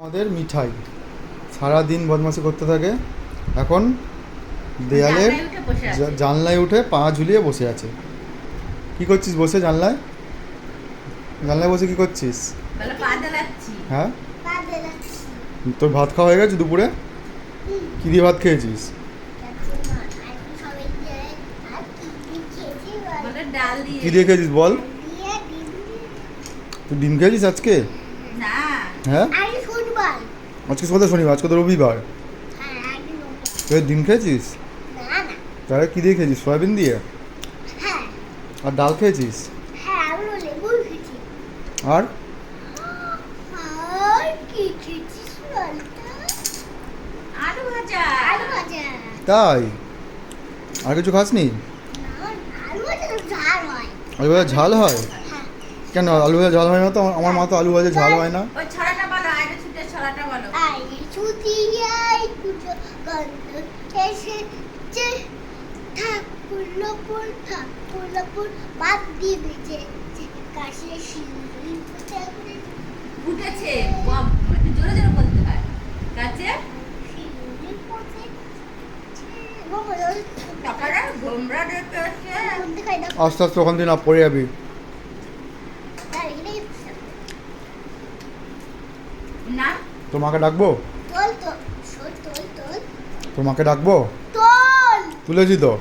আমাদের মিঠাই সারাদিন বদমাশি করতে থাকে। এখন দেয়ালের জানলায় উঠে পা ঝুলিয়ে বসে আছে। কি করছিস বসে জানলায়? জানলায় বসে কি করছিস? হ্যাঁ, তোর ভাত খাওয়া হয়ে গেছে দুপুরে? কি দিয়ে ভাত খেয়েছিস? কি দিয়ে খেয়েছিস বল? তুই ডিম খেয়েছিস আজকে? হ্যাঁ, আজকে কোথায় শনিবার? আজকে তো রবিবার। তুই ডিম খেয়েছিস? তাহলে কি দিয়ে খেয়েছিস? সয়াবিন দিয়ে? আর ডাল খেয়েছিস? আর তাই? আর কিছু খাসনি? আলু ভাজা ঝাল হয়? কেন আলু ভাজা ঝাল হয় না তো? আমার মা তো আলু ভাজা ঝাল হয় না। আস্তে আস্তে ওখান থেকে না পড়ে যাবি। তোমাকে ডাকবো? তোমাকে ডাকবো? তুলেছি তো।